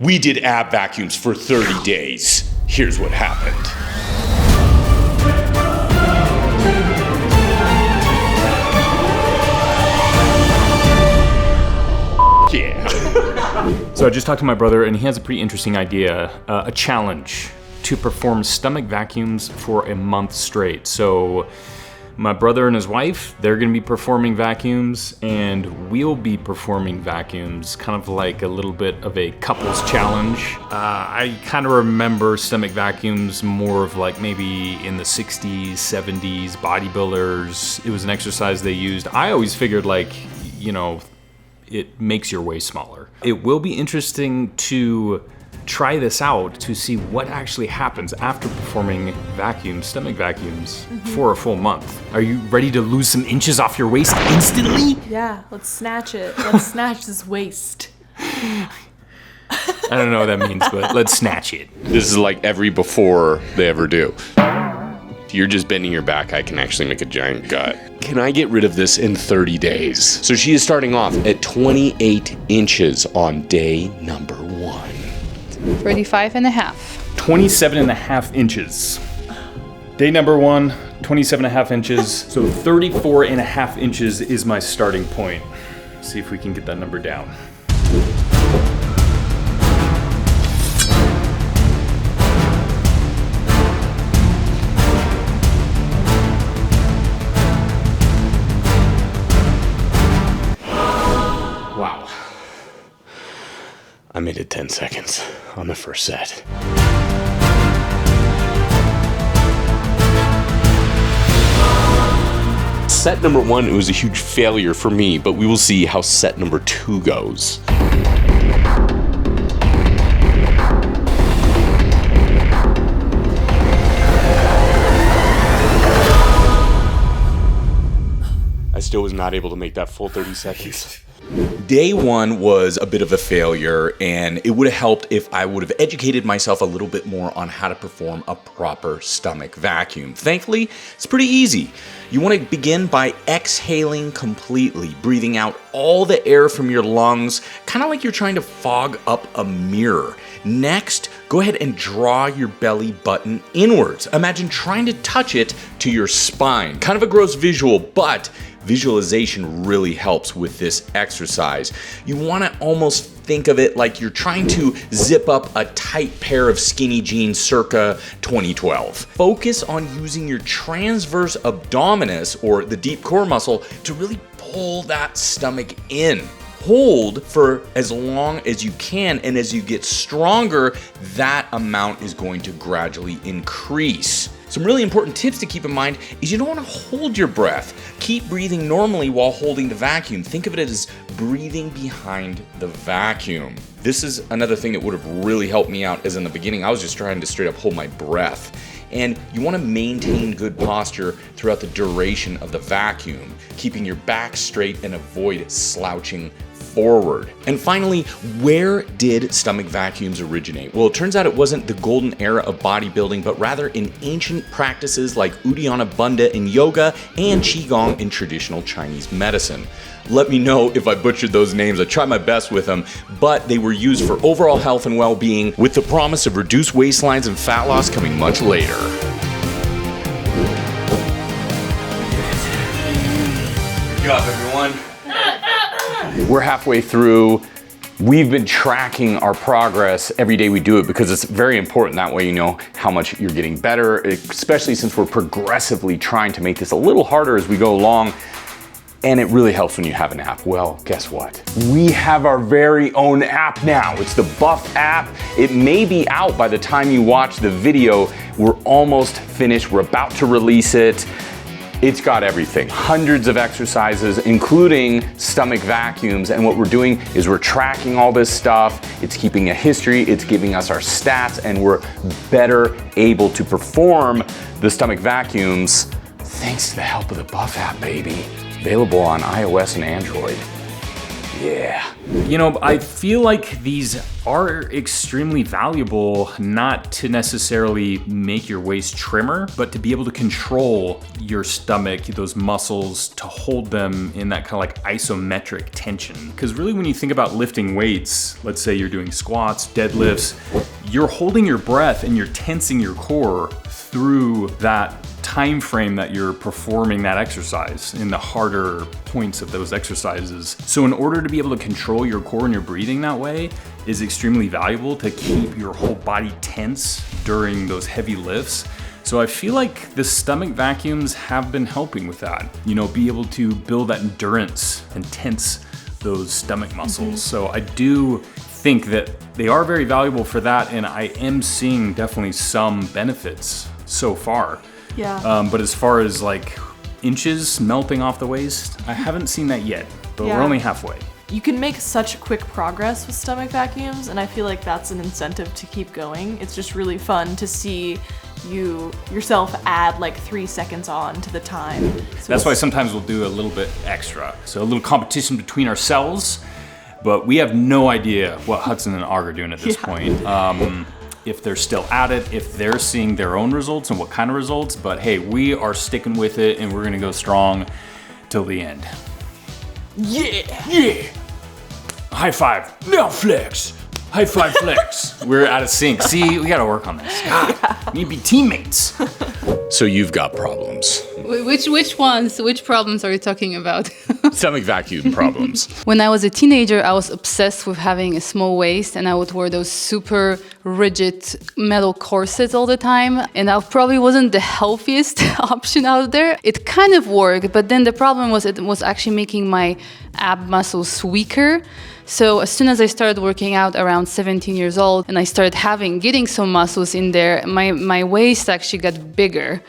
We did ab vacuums for 30 days. Here's what happened. Yeah. So I just talked to my brother and he has a pretty interesting idea, a challenge to perform stomach vacuums for a month straight. So my brother and his wife, they're gonna be performing vacuums and we'll be performing vacuums, kind of like a little bit of a couples challenge. I kind of remember stomach vacuums more of like maybe in the 60s, 70s, bodybuilders. It was an exercise they used. I always figured like, you know, it makes your waist smaller. It will be interesting to try this out to see what actually happens after performing vacuums, stomach vacuums, for a full month. Are you ready to lose some inches off your waist instantly? Yeah, let's snatch it. Let's snatch this waist. I don't know what that means, but let's snatch it. This is like every before they ever do. If you're just bending your back, I can actually make a giant gut. Can I get rid of this in 30 days? So she is starting off at 28 inches on day number 1. 35.5. 27.5 inches. Day number 1, 27.5 inches. So 34.5 inches is my starting point. See if we can get that number down. Wow. I made it 10 seconds on the first set. Set number 1, it was a huge failure for me, but we will see how set number 2 goes. I still was not able to make that full 30 seconds. Day 1 was a bit of a failure, and it would have helped if I would have educated myself a little bit more on how to perform a proper stomach vacuum. Thankfully, it's pretty easy. You want to begin by exhaling completely, breathing out all the air from your lungs, kind of like you're trying to fog up a mirror. Next, go ahead and draw your belly button inwards. Imagine trying to touch it to your spine. Kind of a gross visual, but visualization really helps with this exercise. You want to almost think of it like you're trying to zip up a tight pair of skinny jeans circa 2012. Focus on using your transverse abdominis, or the deep core muscle, to really pull that stomach in. Hold for as long as you can, and as you get stronger, that amount is going to gradually increase. Some really important tips to keep in mind is you don't want to hold your breath. Keep breathing normally while holding the vacuum. Think of it as breathing behind the vacuum. This is another thing that would have really helped me out, as in the beginning I was just trying to straight up hold my breath. And you want to maintain good posture throughout the duration of the vacuum, keeping your back straight and avoid slouching forward. And finally, where did stomach vacuums originate? Well, it turns out it wasn't the golden era of bodybuilding, but rather in ancient practices like Uddiyana Bandha in yoga and qigong in traditional Chinese medicine. Let me know if I butchered those names. I tried my best with them, but they were used for overall health and well-being, with the promise of reduced waistlines and fat loss coming much later. Good job, everyone. We're halfway through. We've been tracking our progress every day we do it because it's very important. That way you know how much you're getting better, especially since we're progressively trying to make this a little harder as we go along. And it really helps when you have an app. Well, guess what? We have our very own app now. It's the Buff app. It may be out by the time you watch the video. We're almost finished. We're about to release it. It's got everything, hundreds of exercises, including stomach vacuums. And what we're doing is we're tracking all this stuff. It's keeping a history, it's giving us our stats, and we're better able to perform the stomach vacuums thanks to the help of the Buff app, baby. Available on iOS and Android. Yeah. You know, I feel like these are extremely valuable, not to necessarily make your waist trimmer, but to be able to control your stomach, those muscles, to hold them in that kind of like isometric tension. Because really when you think about lifting weights, let's say you're doing squats, deadlifts, you're holding your breath and you're tensing your core through that time frame that you're performing that exercise in the harder points of those exercises. So in order to be able to control your core and your breathing that way is extremely valuable to keep your whole body tense during those heavy lifts. So I feel like the stomach vacuums have been helping with that. You know, be able to build that endurance and tense those stomach muscles. So I do think that they are very valuable for that, and I am seeing definitely some benefits so far. Yeah. But as far as like inches melting off the waist, I haven't seen that yet, but we're only halfway. You can make such quick progress with stomach vacuums, and I feel like that's an incentive to keep going. It's just really fun to see you yourself add like 3 seconds on to the time. So That's why sometimes we'll do a little bit extra. So a little competition between ourselves, but we have no idea what Hudson and Og are doing at this point. If they're still at it, if they're seeing their own results and what kind of results, but hey, we are sticking with it and we're gonna go strong till the end. Yeah! High five, now flex. High five flex. We're out of sync. See, we gotta work on this. God, we need to be teammates. So you've got problems. Which ones? Which problems are you talking about? Stomach vacuum problems. When I was a teenager, I was obsessed with having a small waist, and I would wear those super rigid metal corsets all the time. And I probably wasn't the healthiest option out there. It kind of worked, but then the problem was it was actually making my ab muscles weaker. So as soon as I started working out around 17 years old and I started getting some muscles in there, my waist actually got bigger.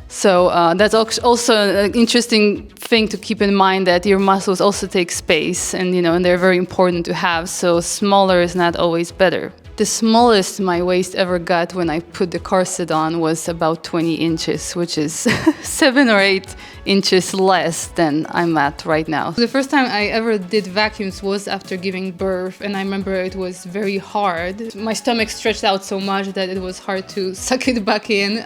So that's also an interesting thing to keep in mind, that your muscles also take space, and and they're very important to have. So smaller is not always better. The smallest my waist ever got when I put the corset on was about 20 inches, which is 7 or 8 inches less than I'm at right now. The first time I ever did vacuums was after giving birth, and I remember it was very hard. My stomach stretched out so much that it was hard to suck it back in.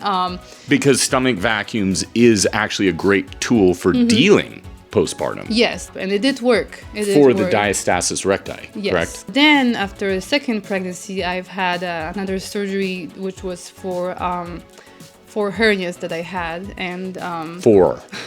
Because stomach vacuums is actually a great tool for dealing postpartum. Yes, and it did work. For the diastasis recti, yes. Correct? Then after a second pregnancy, I've had another surgery, which was for hernias that I had, and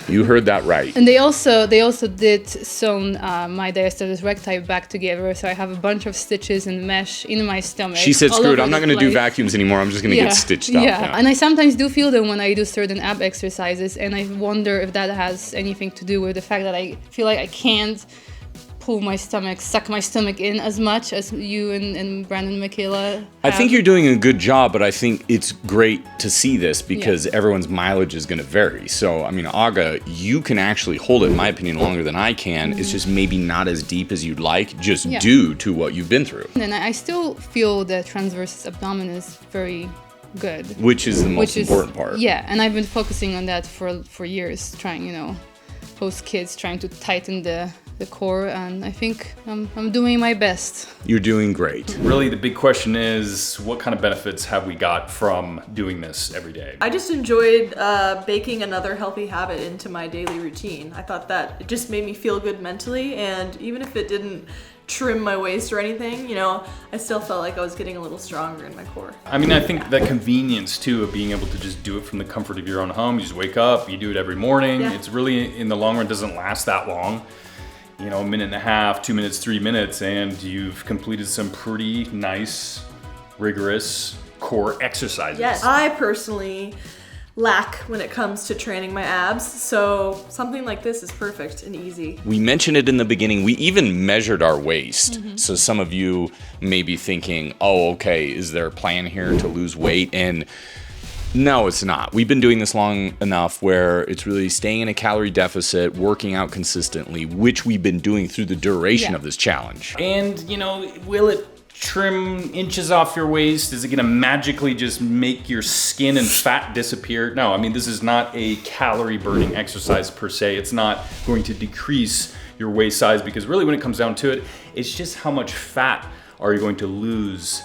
you heard that right. And they also did sew my diastasis recti back together, so I have a bunch of stitches and mesh in my stomach. She said, "Screw it, I'm not going to do vacuums anymore. I'm just going to get stitched up." Yeah, and I sometimes do feel them when I do certain ab exercises, and I wonder if that has anything to do with the fact that I feel like I can't pull my stomach, suck my stomach in as much as you and Brandon and Michaela have. I think you're doing a good job, but I think it's great to see this because everyone's mileage is going to vary. So, I mean, Aga, you can actually hold it, in my opinion, longer than I can. It's just maybe not as deep as you'd like, just due to what you've been through. And I still feel the transverse abdomen is very good. Which is the most important part. Yeah, and I've been focusing on that for years, trying, post kids, trying to tighten the core, and I think I'm doing my best. You're doing great. Really, the big question is, what kind of benefits have we got from doing this every day? I just enjoyed baking another healthy habit into my daily routine. I thought that it just made me feel good mentally, and even if it didn't trim my waist or anything, I still felt like I was getting a little stronger in my core. I mean, I think the convenience too of being able to just do it from the comfort of your own home. You just wake up, you do it every morning. Yeah. It's really, in the long run, doesn't last that long. A minute and a half, 2 minutes, 3 minutes, and you've completed some pretty nice, rigorous core exercises. Yes, I personally lack when it comes to training my abs, so something like this is perfect and easy. We mentioned it in the beginning. We even measured our waist. So some of you may be thinking, oh, okay, is there a plan here to lose weight? And no, it's not. We've been doing this long enough where it's really staying in a calorie deficit, working out consistently, which we've been doing through the duration of this challenge. And, will it trim inches off your waist? Is it gonna magically just make your skin and fat disappear? No, I mean, this is not a calorie burning exercise per se. It's not going to decrease your waist size, because really when it comes down to it, it's just how much fat are you going to lose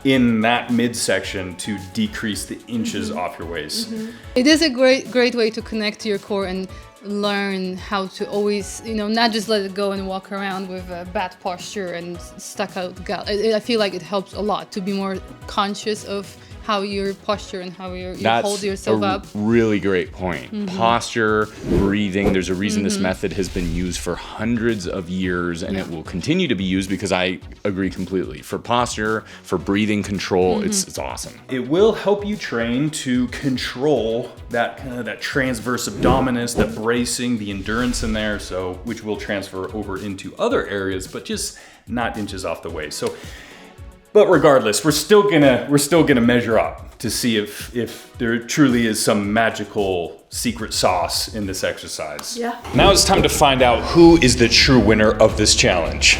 in that midsection to decrease the inches off your waist. It is a great way to connect to your core and learn how to always, not just let it go and walk around with a bad posture and stuck out gut. I feel like it helps a lot to be more conscious of how your posture and how you hold yourself up. That's a really great point. Posture, breathing. There's a reason this method has been used for hundreds of years, and it will continue to be used, because I agree completely. For posture, for breathing control, it's awesome. It will help you train to control that kind of that transverse abdominis, the bracing, the endurance in there, so which will transfer over into other areas, but just not inches off the waist. But regardless, we're still gonna measure up to see if there truly is some magical secret sauce in this exercise. Yeah. Now it's time to find out who is the true winner of this challenge.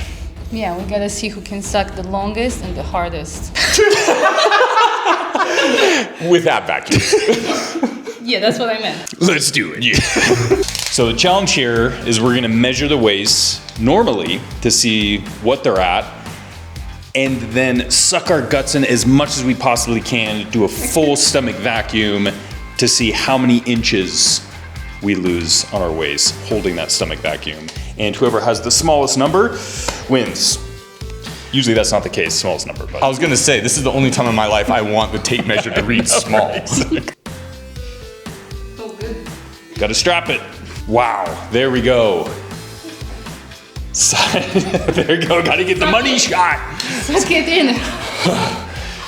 Yeah, we gotta see who can suck the longest and the hardest. With that vacuum. Yeah, that's what I meant. Let's do it. Yeah. So the challenge here is we're gonna measure the waist normally to see what they're at, and then suck our guts in as much as we possibly can, do a full stomach vacuum to see how many inches we lose on our waist holding that stomach vacuum. And whoever has the smallest number wins. Usually that's not the case, smallest number. But I was gonna say, this is the only time in my life I want the tape measure to read small. Oh, good. Gotta strap it. Wow, there we go. There you go, gotta get the money shot. Let's get in.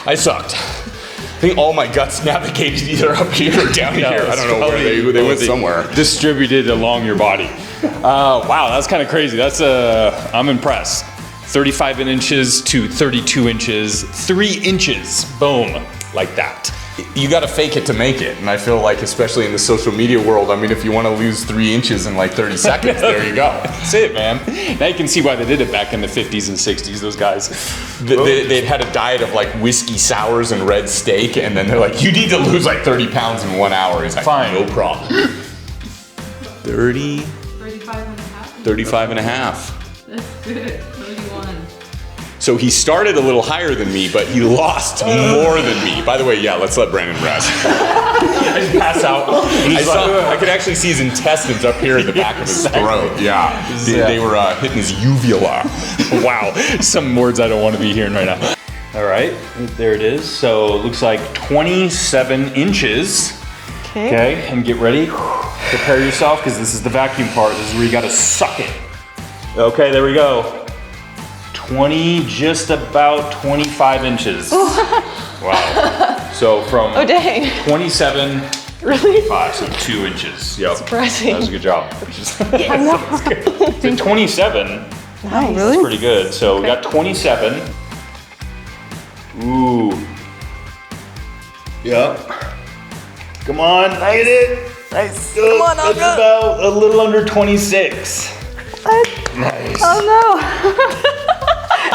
I sucked. I think all my guts navigated either up here or down here. I don't know where they went somewhere. Distributed along your body. Wow, that's kind of crazy. I'm impressed. 35 inches to 32 inches, 3 inches, boom, like that. You gotta fake it to make it, and I feel like, especially in the social media world, I mean, if you wanna lose 3 inches in like 30 seconds, there you go. That's it, man. Now you can see why they did it back in the 50s and 60s, those guys. They'd had a diet of like whiskey sours and red steak, and then they're like, you need to lose like 30 pounds in 1 hour. He's like, fine, no problem. 35 and a half. That's good. 31. So he started a little higher than me, but he lost more than me. By the way, yeah, let's let Brandon rest. I just pass out. I could actually see his intestines up here in the back of his throat. Yeah, they were hitting his uvula. Wow, some words I don't want to be hearing right now. All right, there it is. So it looks like 27 inches. Okay, and get ready. Prepare yourself, because this is the vacuum part. This is where you gotta suck it. Okay, there we go. 20, just about 25 inches. Wow. So from 27, Really? 5, so 2 inches. Yep. Surprising. That was a good job. So 27, Nice. that's pretty good. So we got 27. Ooh. Yep. Come on, get it. Nice. Come on, That's about a little under 26. Nice. Oh no.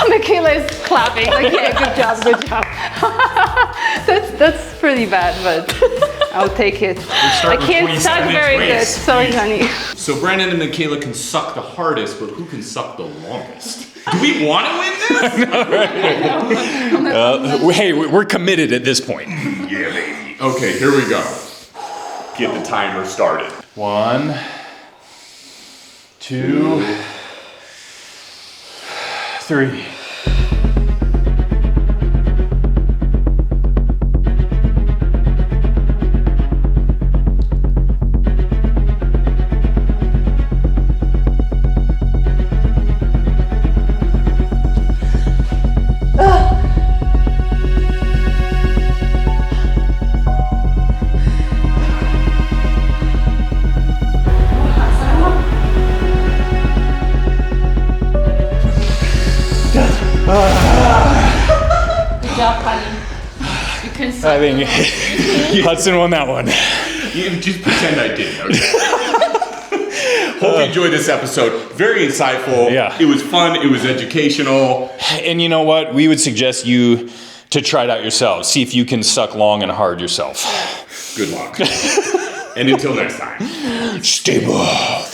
Michaela is clapping. Like, yeah, good job, good job. That's pretty bad, but I'll take it. I can't suck very good. Sorry, honey. So Brandon and Michaela can suck the hardest, but who can suck the longest? Do we want to win this? Hey, we're committed at this point. Yeah, baby. Okay, here we go. Get the timer started. 1, 2, 3. Good job, honey. You can suck. I think Hudson won that one. You just pretend I did. Okay? Hope you enjoyed this episode. Very insightful. Yeah. It was fun. It was educational. And you know what? We would suggest you to try it out yourselves. See if you can suck long and hard yourself. Good luck. And until next time, stay buff.